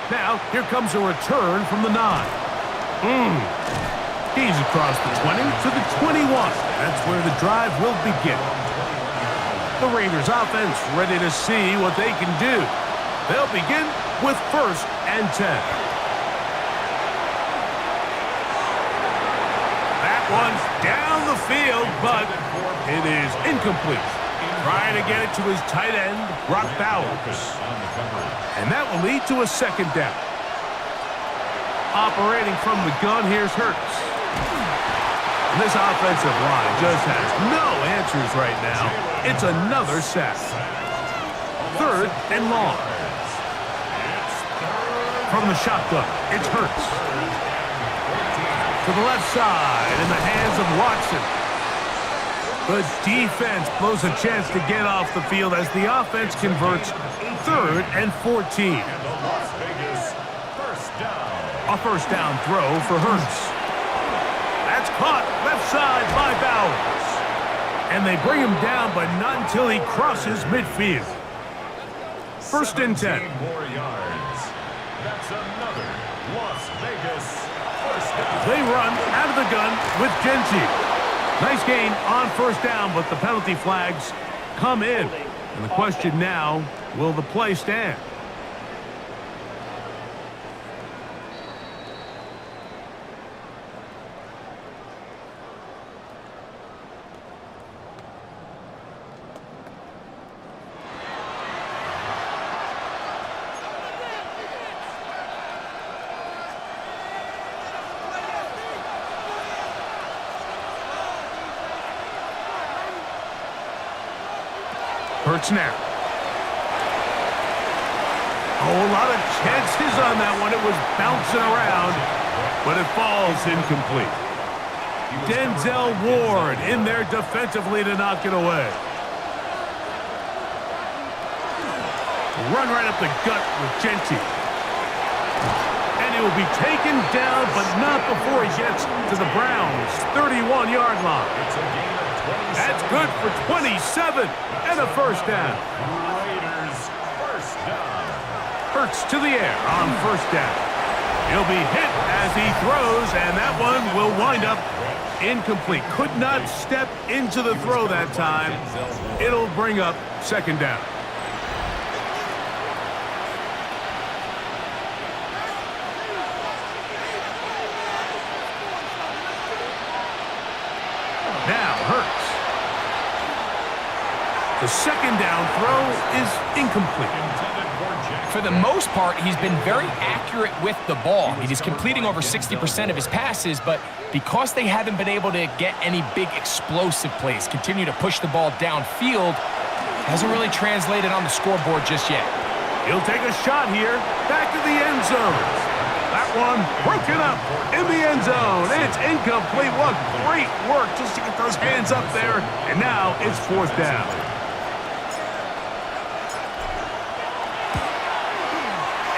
Now, here comes a return from the 9. He's across the 20 to the 21. That's where the drive will begin. The Raiders offense ready to see what they can do. They'll begin with 1st and 10. One's down the field, but it is incomplete. Trying to get it to his tight end, Brock Bowers. And that will lead to a second down. Operating from the gun, here's Hurts. And this offensive line just has no answers right now. It's another sack. 3rd and long. From the shotgun, it's Hurts. To the left side in the hands of Watson. The defense blows a chance to get off the field as the offense converts 3rd and 14. A first down throw for Hurts. That's caught left side by Bowers. And they bring him down, but not until he crosses midfield. 1st and 10. More yards. That's another Las Vegas. They run out of the gun with Genty. Nice gain on first down, but the penalty flags come in. And the question now, will the play stand? Hurts now. Oh, a lot of chances on that one. It was bouncing around, but it falls incomplete. Denzel Ward in there defensively to knock it away. Run right up the gut with Genty. And he will be taken down, but not before he gets to the Browns' 31-yard line. That's good for 27 and a first down. Raiders first down. Hurts to the air on first down. He'll be hit as he throws, and that one will wind up incomplete. Could not step into the throw that time. It'll bring up second down. Now Hurts. The second down throw is incomplete. For the most part, he's been very accurate with the ball. He's completing over 60% of his passes, but because they haven't been able to get any big explosive plays, continue to push the ball downfield, hasn't really translated on the scoreboard just yet. He'll take a shot here, back to the end zone. That one broken up in the end zone. It's incomplete. What great work just to get those hands up there, and now it's fourth down.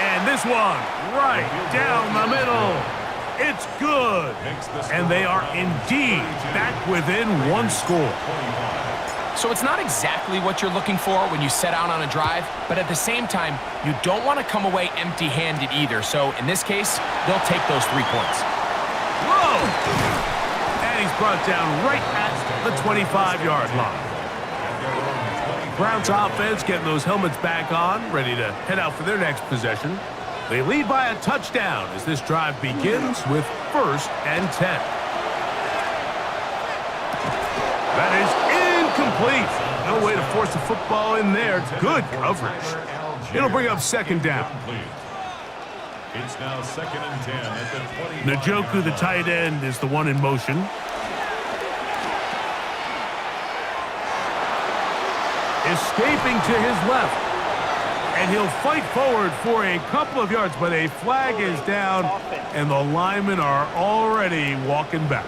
And this one, right down the middle. It's good. And they are indeed back within one score. So it's not exactly what you're looking for when you set out on a drive, but at the same time, you don't want to come away empty-handed either. So in this case, they'll take those 3 points. Whoa! And he's brought down right at the 25-yard line. Browns offense getting those helmets back on, ready to head out for their next possession. They lead by a touchdown as this drive begins with 1st and 10. That is incomplete. No way to force the football in there. Good coverage. It'll bring up second down. It's now 2nd and 10 at the 20. Njoku, the tight end, is the one in motion. Escaping to his left. And he'll fight forward for a couple of yards, but a flag is down, and the linemen are already walking back.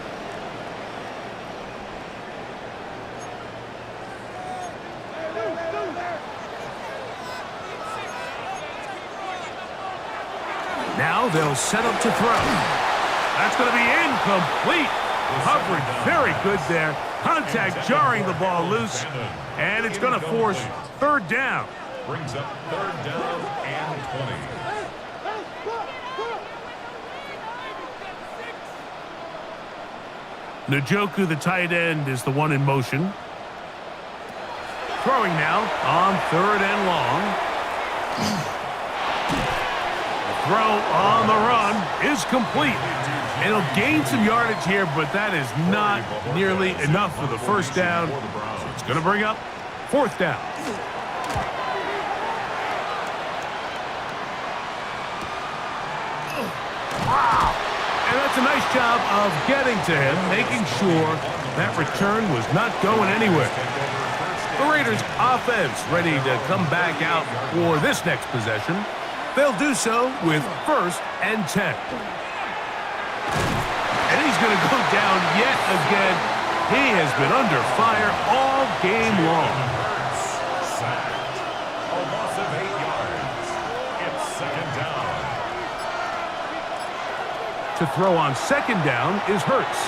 Now they'll set up to throw. That's going to be incomplete. Coverage very good there. Contact jarring the ball loose, and it's going to force third down. Brings up 3rd down and 20. Njoku, the tight end, is the one in motion. Throwing now on 3rd and long. The throw on the run is complete. And he'll gain some yardage here, but that is not nearly enough for the first down. So it's going to bring up 4th down. And that's a nice job of getting to him, making sure that return was not going anywhere. The Raiders offense ready to come back out for this next possession. They'll do so with 1st and 10. And he's going to go down yet again. He has been under fire all game long. Sacked. A loss of 8 yards. It's 2nd down. To throw on 2nd down is Hurts.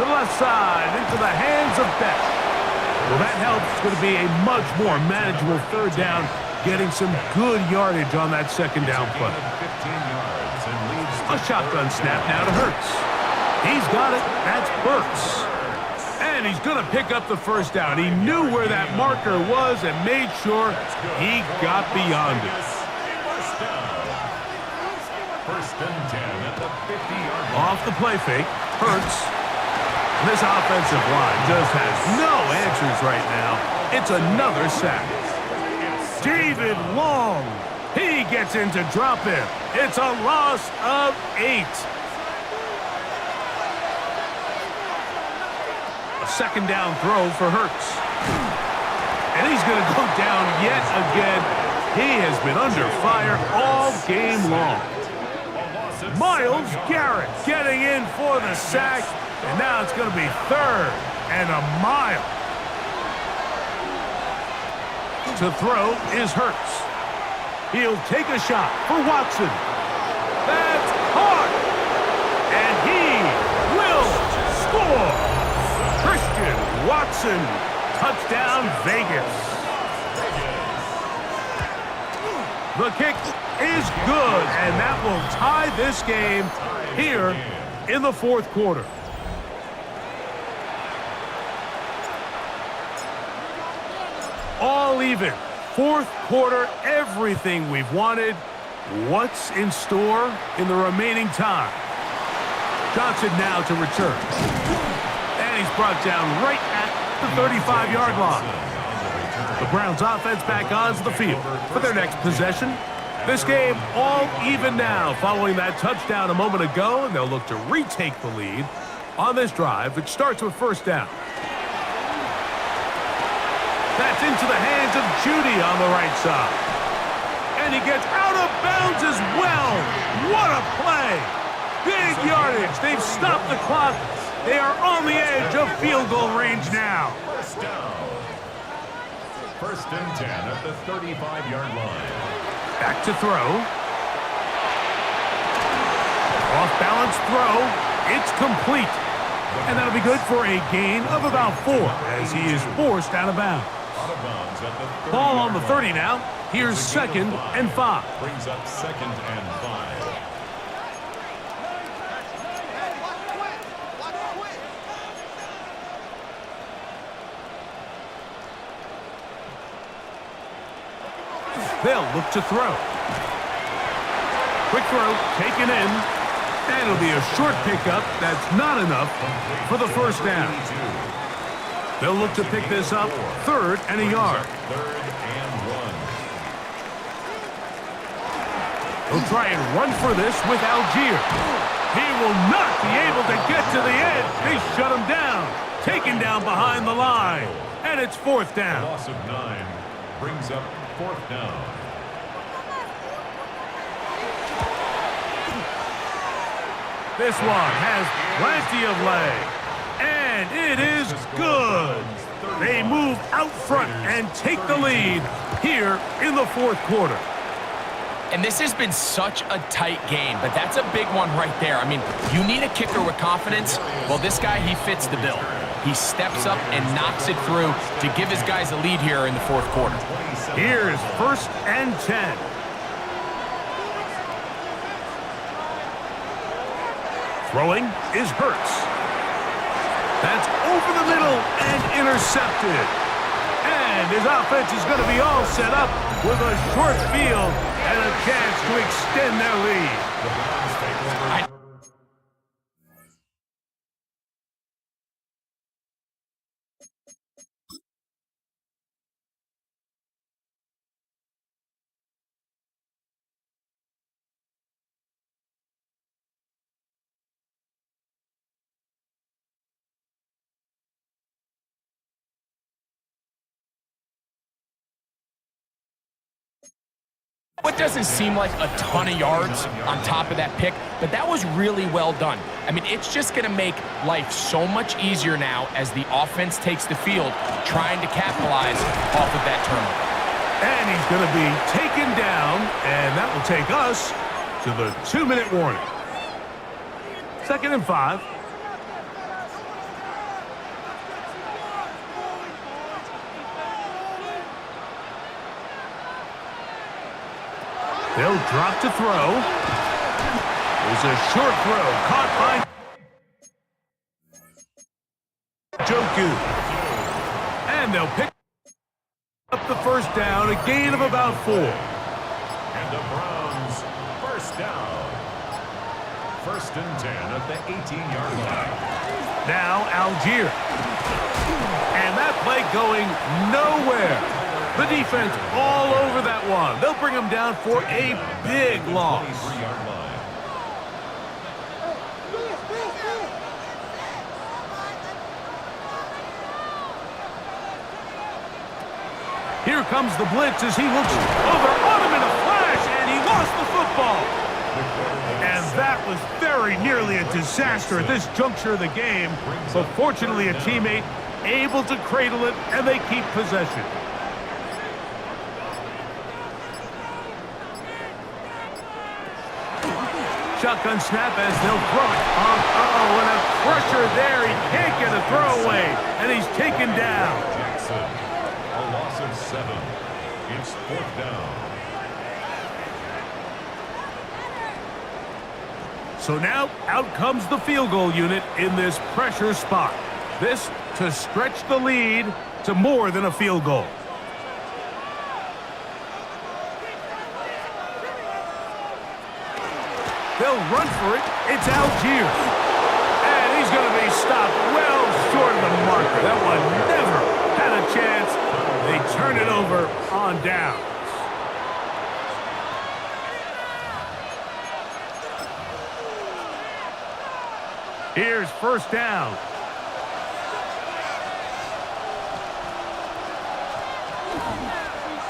To the left side, into the hands of Beck. Well, that helps. It's going to be a much more manageable 3rd down, getting some good yardage on that 2nd down play. 15 yards and leads A shotgun snap now to Hurts. He's got it. That's Hurts. And he's going to pick up the first down. He knew where that marker was and made sure he got beyond it. First down. 1st and 10 at the 50-yard line. Off the play fake, Hurts. This offensive line just has no answers right now. It's another sack. David Long. He gets into drop in. It's a loss of 8. A 2nd down throw for Hurts. And he's He's going to go down yet again. He has been under fire all game long. Miles Garrett getting in for the sack, and now it's going to be 3rd and a mile. To throw is Hurts. He'll take a shot for Watson. That's hard, and he will score. Christian Watson, touchdown Vegas. The kick is good, and that will tie this game here in the 4th quarter. All even. 4th quarter, everything we've wanted. What's in store in the remaining time? Johnson now to return. And he's brought down right at the 35-yard line. The Browns offense back onto the field for their next possession. This game all even now following that touchdown a moment ago, and they'll look to retake the lead on this drive, which starts with 1st down. That's into the hands of Judy on the right side. And he gets out of bounds as well. What a play. Big yardage. They've stopped the clock. They are on the edge of field goal range now. 1st down. 1st and 10 at the 35-yard line. Back to throw. Off-balance throw. It's complete. And that'll be good for a gain of about 4 as he is forced out of bounds. Ball on the 30 now. Here's 2nd and 5. Brings up 2nd and 5. They'll look to throw. Quick throw, taken in. And it'll be a short pickup. That's not enough for the 1st down. They'll look to pick this up 3rd and a yard. 3rd and 1. He'll try and run for this with Algier. He will not be able to get to the edge. They shut him down. Taken down behind the line. And it's 4th down. Loss of 9 brings up 4th down. This one has plenty of leg. And it is good. They move out front and take the lead here in the 4th quarter. And this has been such a tight game, but that's a big one right there. I mean, you need a kicker with confidence. Well, this guy, he fits the bill. He steps up and knocks it through to give his guys a lead here in the 4th quarter. Here's 1st and 10. Throwing is Hurts. That's over the middle and intercepted. And his offense is going to be all set up with a short field and a chance to extend their lead. It doesn't seem like a ton of yards on top of that pick, but that was really well done. I mean, it's just going to make life so much easier now as the offense takes the field, trying to capitalize off of that turnover. And he's going to be taken down, and that will take us to the 2-minute warning. 2nd and 5. They'll drop to throw. There's a short throw caught by Joku. And they'll pick up the 1st down, a gain of about 4. And the Browns, 1st down. 1st and 10 at the 18-yard line. Now Algier. And that play going nowhere. The defense all over that one. They'll bring him down for a big loss. 23-yard line. Here comes the blitz as he looks over on him in a flash, and he lost the football. And that was very nearly a disaster at this juncture of the game. But fortunately, a teammate able to cradle it, and they keep possession. Shotgun snap as they'll throw it. And a pressure there. He can't get a throwaway, and he's taken down. Jackson, a loss of 7. It's 4th down. So now, out comes the field goal unit in this pressure spot. This to stretch the lead to more than a field goal. They'll run for it. It's Algier. And he's going to be stopped well short of the marker. That one never had a chance. They turn it over on downs. Here's 1st down.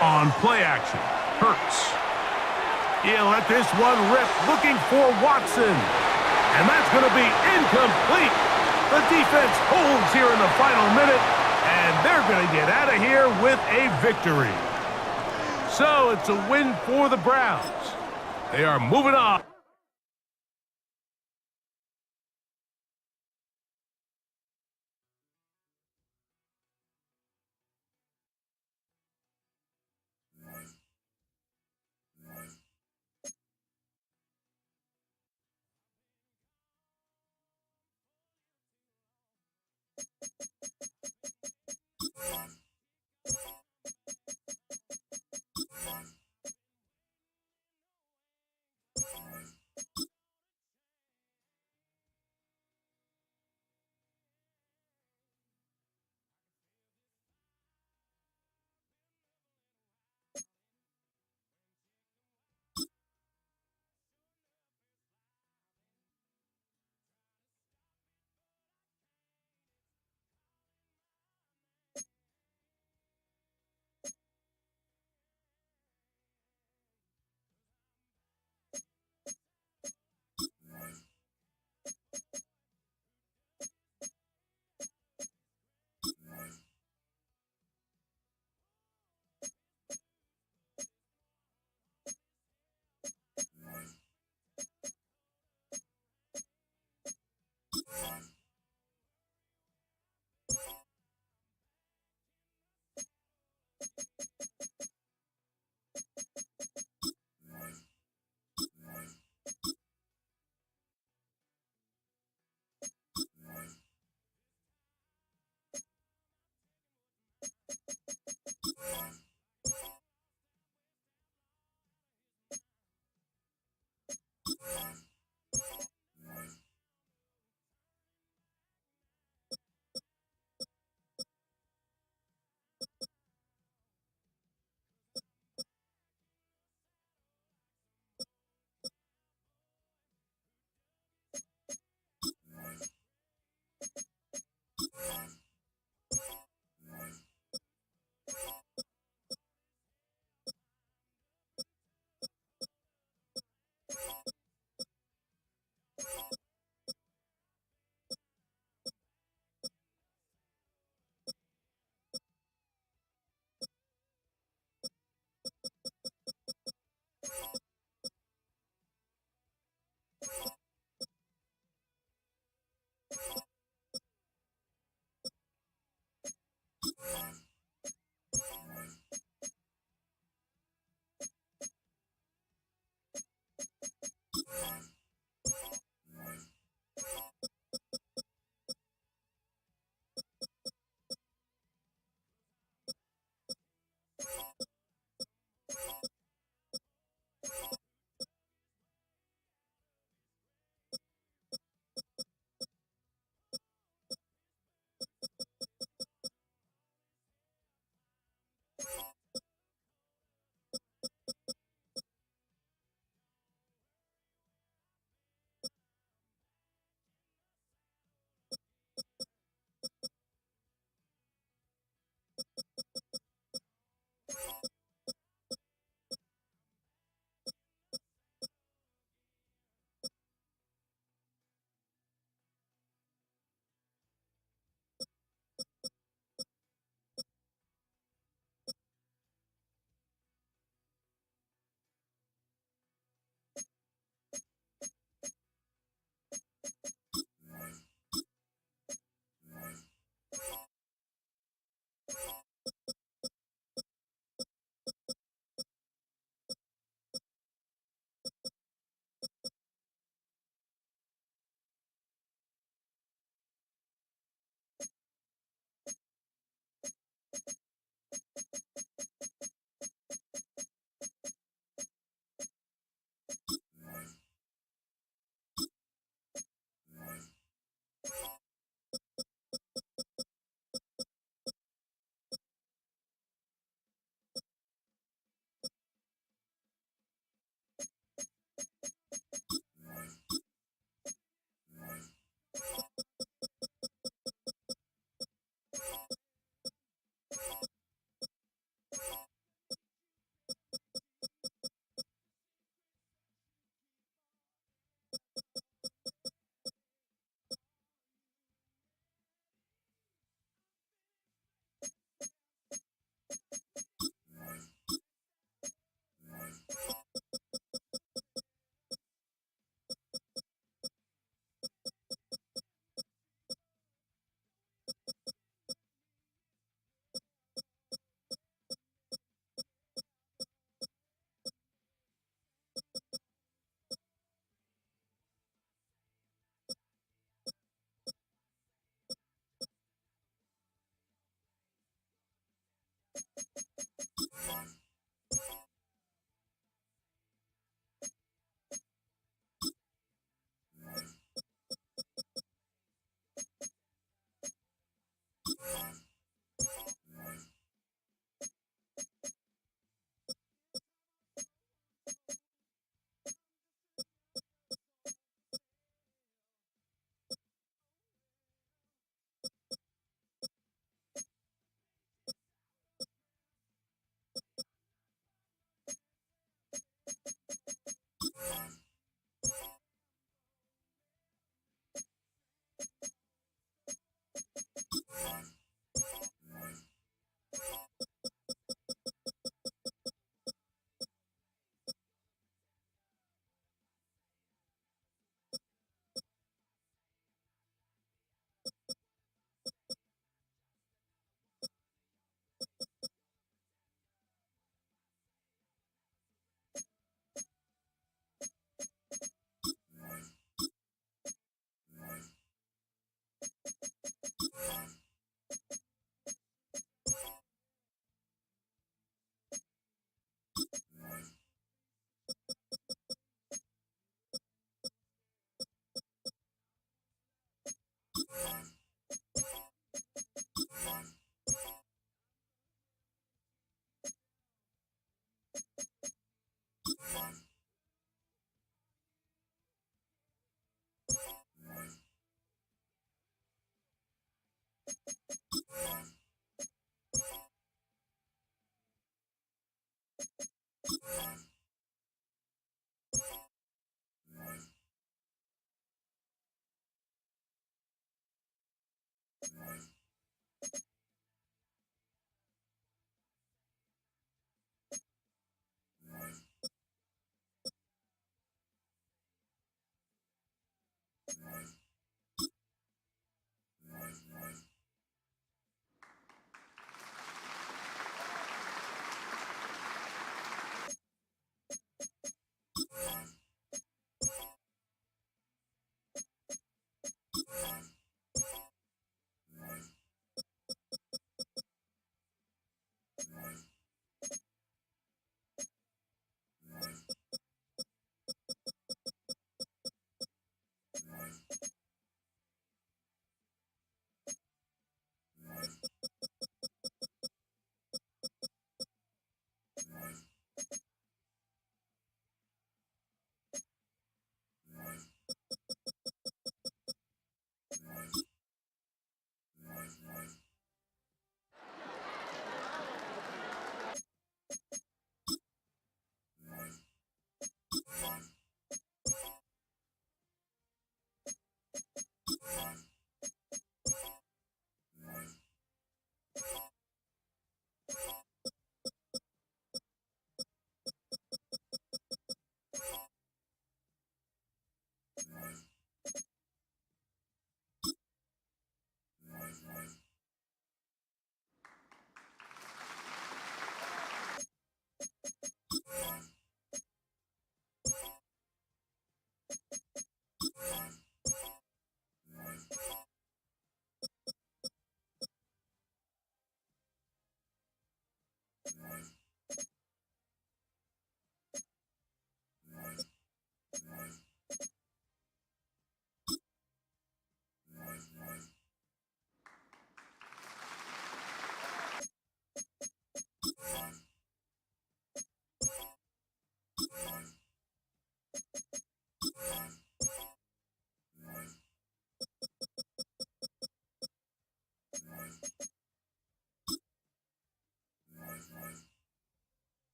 On play action, Hurts. He'll let this one rip, looking for Watson. And that's going to be incomplete. The defense holds here in the final minute, and they're going to get out of here with a victory. So it's a win for the Browns. They are moving on.